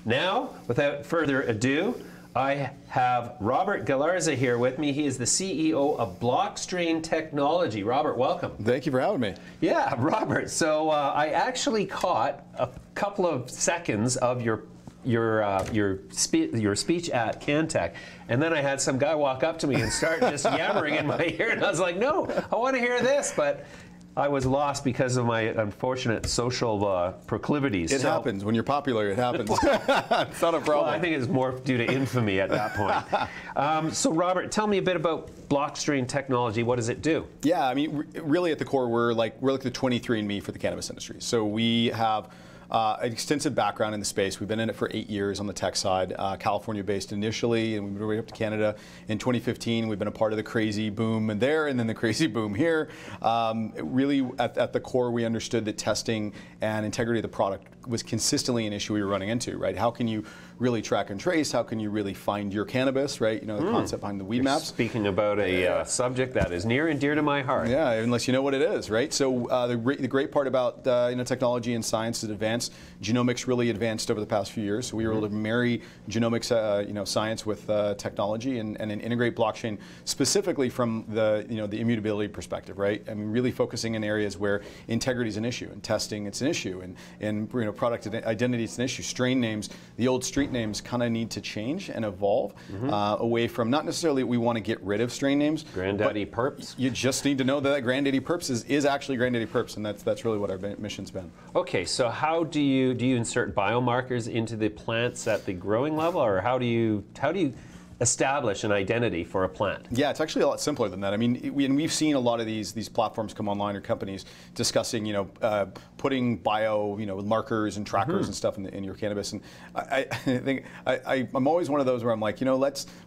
Now, without further ado, I have Robert Galarza here with me. He is the CEO of BLOCKStrain Technology. Robert, welcome. Thank you for having me. Yeah, Robert. So I actually caught a couple of seconds of your speech at Cantech, and then I had some guy walk up to me and start just yammering in my ear, and I was like, no, I want to hear this, but I was lost because of my unfortunate social proclivities. It happens. When you're popular, it happens. It's not a problem. Well, I think it's more due to infamy at that point. So, Robert, tell me a bit about BLOCKStrain Technology. What does it do? Yeah, I mean, really at the core, we're like the 23andMe for the cannabis industry. So we have an extensive background in the space. We've been in it for 8 years on the tech side, California-based initially, and we moved right up to Canada in 2015. We've been a part of the crazy boom there, and then the crazy boom here. Really, at the core, we understood that testing and integrity of the product was consistently an issue we were running into, right? How can you really track and trace? How can you really find your cannabis, right? You know, the concept behind the weed maps. Speaking about a subject that is near and dear to my heart. Yeah, unless you know what it is, right? So the great part about technology and science is advanced. Genomics really advanced over the past few years. So we were able to marry genomics, science with technology and integrate blockchain specifically from the immutability perspective, right? I mean, really focusing in areas where integrity is an issue, and testing it's an issue, and product identity is an issue. Strain names, the old street names kind of need to change and evolve away from, not necessarily we want to get rid of strain names. Granddaddy Perps. You just need to know that Granddaddy Perps is actually Granddaddy Perps, and that's really what our mission's been. Okay, so how do you insert biomarkers into the plants at the growing level, or how do you establish an identity for a plant? Yeah, it's actually a lot simpler than that. I mean, we've seen a lot of these platforms come online, or companies discussing, putting bio, markers and trackers and stuff in your cannabis. And I think I'm always one of those where I'm like,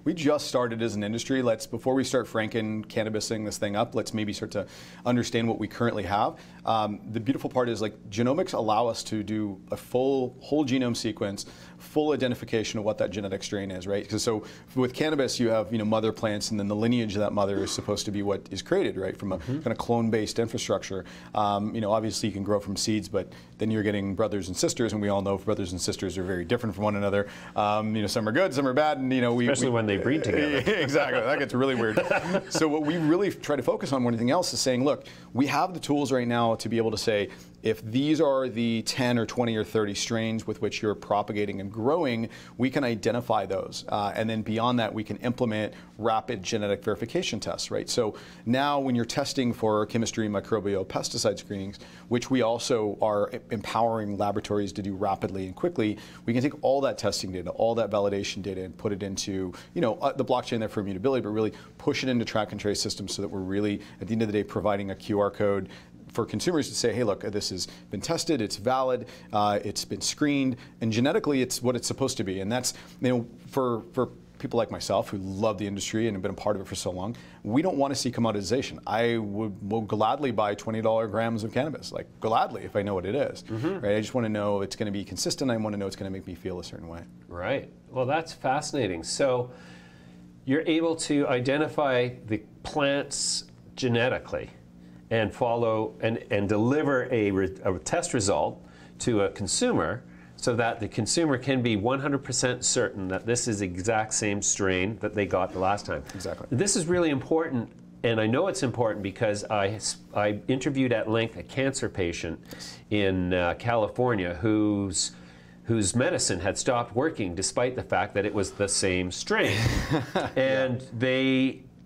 we just started as an industry. Before we start cannabising this thing up, let's maybe start to understand what we currently have. The beautiful part is genomics allow us to do a whole genome sequence, full identification of what that genetic strain is, right? Because so with cannabis, you have mother plants, and then the lineage of that mother is supposed to be what is created, right? From a kind of clone-based infrastructure. Obviously you can grow from seeds, but then you're getting brothers and sisters, and we all know brothers and sisters are very different from one another. Some are good, some are bad, and especially when they breed together. Exactly, that gets really weird. So what we really try to focus on more than anything else is saying, look, we have the tools right now to be able to say, if these are the 10 or 20 or 30 strains with which you're propagating and growing, we can identify those. And then beyond that, we can implement rapid genetic verification tests, right? So now when you're testing for chemistry, microbial, pesticide screenings, which we also are empowering laboratories to do rapidly and quickly, we can take all that testing data, all that validation data, and put it into, the blockchain there for immutability, but really push it into track and trace systems so that we're really, at the end of the day, providing a QR code for consumers to say, hey, look, this has been tested, it's valid, it's been screened, and genetically it's what it's supposed to be. And that's, for people like myself who love the industry and have been a part of it for so long, we don't want to see commoditization. I will gladly buy $20 grams of cannabis, gladly, if I know what it is. Right? I just want to know it's going to be consistent. I want to know it's going to make me feel a certain way. Right. Well, that's fascinating. So you're able to identify the plants genetically and follow and deliver a test result to a consumer, so that the consumer can be 100% certain that this is the exact same strain that they got the last time. Exactly. This is really important, and I know it's important because I interviewed at length a cancer patient in California whose medicine had stopped working despite the fact that it was the same strain. And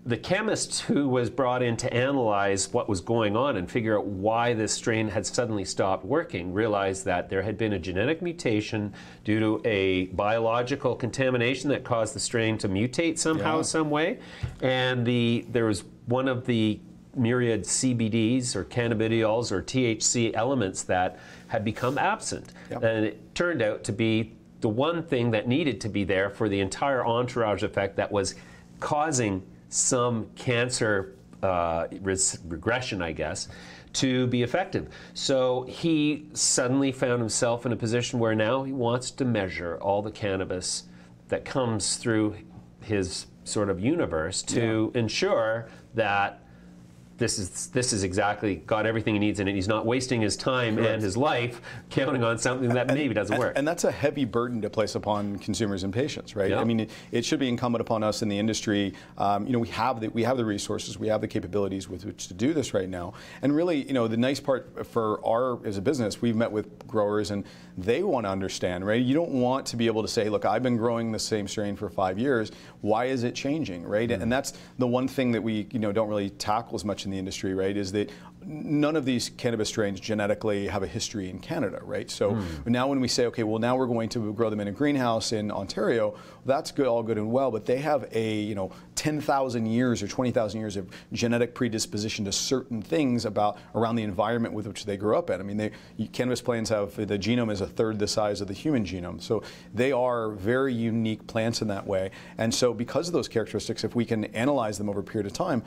the chemist who was brought in to analyze what was going on and figure out why this strain had suddenly stopped working realized that there had been a genetic mutation due to a biological contamination that caused the strain to mutate somehow, some way. And there was one of the myriad CBDs or cannabidiols or THC elements that had become absent. And it turned out to be the one thing that needed to be there for the entire entourage effect that was causing some cancer regression, I guess, to be effective. So he suddenly found himself in a position where now he wants to measure all the cannabis that comes through his sort of universe to ensure that this is exactly got everything he needs in it. He's not wasting his time and his life counting on something that maybe doesn't work. And that's a heavy burden to place upon consumers and patients, right? Yeah. I mean, it should be incumbent upon us in the industry. We have the resources, we have the capabilities with which to do this right now. And really, the nice part for as a business, we've met with growers and they want to understand, right? You don't want to be able to say, look, I've been growing the same strain for 5 years. Why is it changing, right? And that's the one thing that we, don't really tackle as much in the industry, right? Is that none of these cannabis strains genetically have a history in Canada, right? So now when we say, okay, well now we're going to grow them in a greenhouse in Ontario, that's good, all good and well, but they have a 10,000 years or 20,000 years of genetic predisposition to certain things around the environment with which they grew up in. I mean, cannabis plants have, the genome is a third the size of the human genome, so they are very unique plants in that way. And so because of those characteristics, if we can analyze them over a period of time,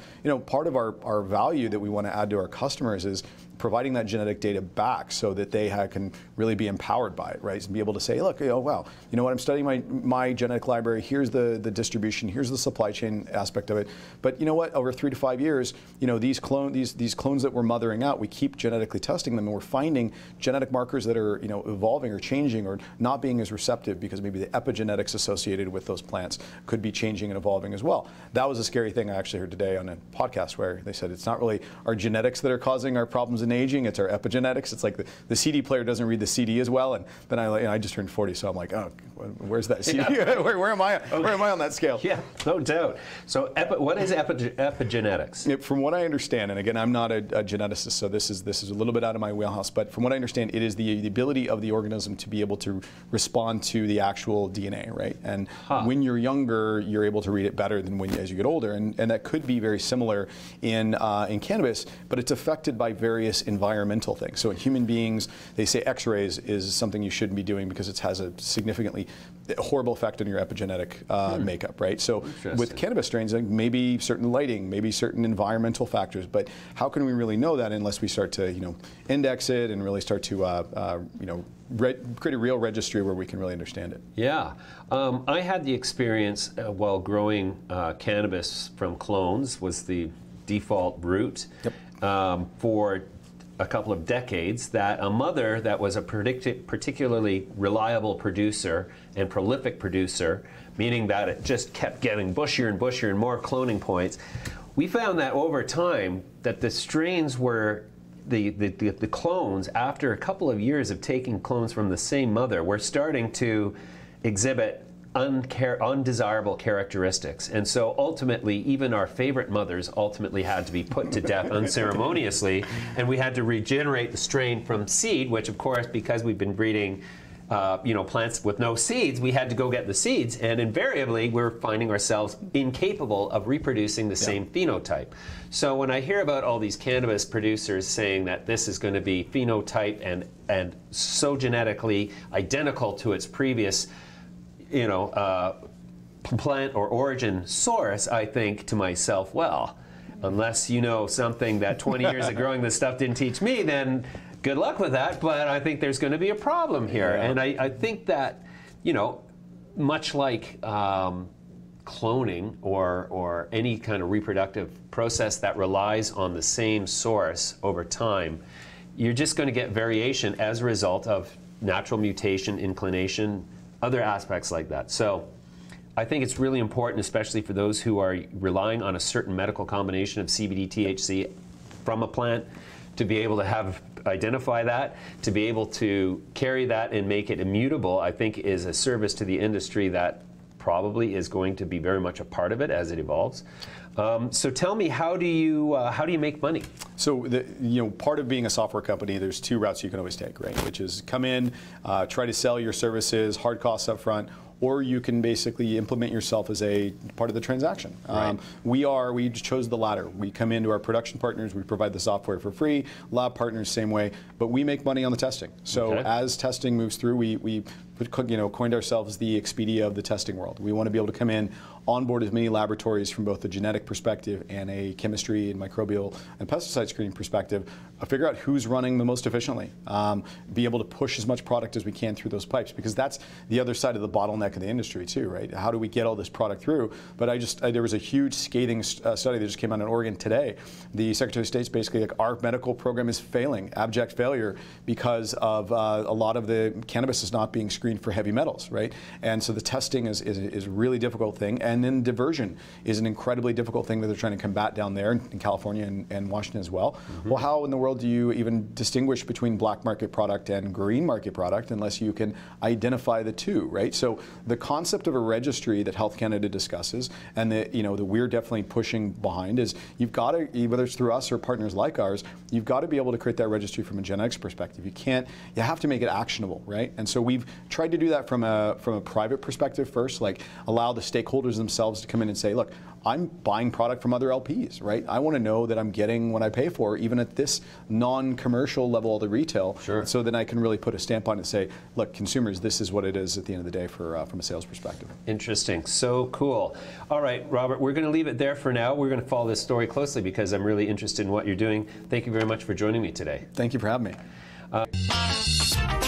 part of our value that we want to add to our customers is providing that genetic data back so that they can really be empowered by it, right? And be able to say, look, wow, you know what, I'm studying my genetic library, here's the distribution, here's the supply chain aspect of it. But you know what, over 3 to 5 years, these clones that we're mothering out, we keep genetically testing them and we're finding genetic markers that are evolving or changing or not being as receptive because maybe the epigenetics associated with those plants could be changing and evolving as well. That was a scary thing I actually heard today on a podcast where they said it's not really our genetics that are causing our problems in aging, it's our epigenetics. It's like the CD player doesn't read the CD as well, and then I just turned 40, so I'm like, oh, where's that CD? Yeah. where am I? Okay. Where am I on that scale? Yeah, no doubt. So what is epigenetics? From what I understand, and again, I'm not a geneticist, so this is a little bit out of my wheelhouse, but from what I understand, it is the ability of the organism to be able to respond to the actual DNA, right? And when you're younger, you're able to read it better than as you get older, and that could be very similar in cannabis, but it's affected by various environmental things. So in human beings, they say X-rays is something you shouldn't be doing because it has a significantly horrible effect on your epigenetic makeup, right? So with cannabis strains, maybe certain lighting, maybe certain environmental factors, but how can we really know that unless we start to, index it and really start to, create a real registry where we can really understand it? Yeah. I had the experience while growing cannabis from clones was the default route for a couple of decades, that a mother that was a particularly reliable producer and prolific producer, meaning that it just kept getting bushier and bushier and more cloning points, we found that over time that the strains were the clones, after a couple of years of taking clones from the same mother, were starting to exhibit undesirable characteristics. And so ultimately, even our favorite mothers ultimately had to be put to death unceremoniously, and we had to regenerate the strain from seed, which of course, because we've been breeding plants with no seeds, we had to go get the seeds, and invariably we're finding ourselves incapable of reproducing the same phenotype. So when I hear about all these cannabis producers saying that this is going to be phenotype and so genetically identical to its previous plant or origin source, I think to myself, well, unless you know something that 20 years of growing this stuff didn't teach me, then good luck with that, but I think there's going to be a problem here. And I think that, much like cloning or any kind of reproductive process that relies on the same source over time, you're just going to get variation as a result of natural mutation, inclination, other aspects like that. So I think it's really important, especially for those who are relying on a certain medical combination of CBD, THC from a plant, to be able to identify that, to be able to carry that and make it immutable, I think is a service to the industry that probably is going to be very much a part of it as it evolves. So tell me, how do you make money? So part of being a software company, there's two routes you can always take, right? Which is come in, try to sell your services, hard costs up front, or you can basically implement yourself as a part of the transaction. Right. We just chose the latter. We come into our production partners, we provide the software for free, lab partners same way, but we make money on the testing. So as testing moves through, we coined ourselves the Expedia of the testing world. We want to be able to come in, onboard as many laboratories from both a genetic perspective and a chemistry and microbial and pesticide screening perspective, figure out who's running the most efficiently, be able to push as much product as we can through those pipes, because that's the other side of the bottleneck of the industry too, right? How do we get all this product through? But there was a huge scathing study that just came out in Oregon today. The Secretary of State's basically like, our medical program is failing, abject failure, because of a lot of the cannabis is not being screened for heavy metals, right? And so the testing is a really difficult thing, and then diversion is an incredibly difficult thing that they're trying to combat down there in California and Washington as well. Well, how in the world do you even distinguish between black market product and green market product unless you can identify the two, right? So the concept of a registry that Health Canada discusses, and that we're definitely pushing behind, is you've got to, whether it's through us or partners like ours, you've got to be able to create that registry from a genetics perspective. You have to make it actionable, right? And so we've tried to do that from a private perspective first, like allow the stakeholders themselves to come in and say, look, I'm buying product from other LPs, right? I want to know that I'm getting what I pay for, even at this non-commercial level of the retail. Sure. So then I can really put a stamp on it and say, look, consumers, this is what it is at the end of the day from a sales perspective. Interesting. So cool. All right, Robert, we're going to leave it there for now. We're going to follow this story closely because I'm really interested in what you're doing. Thank you very much for joining me today. Thank you for having me.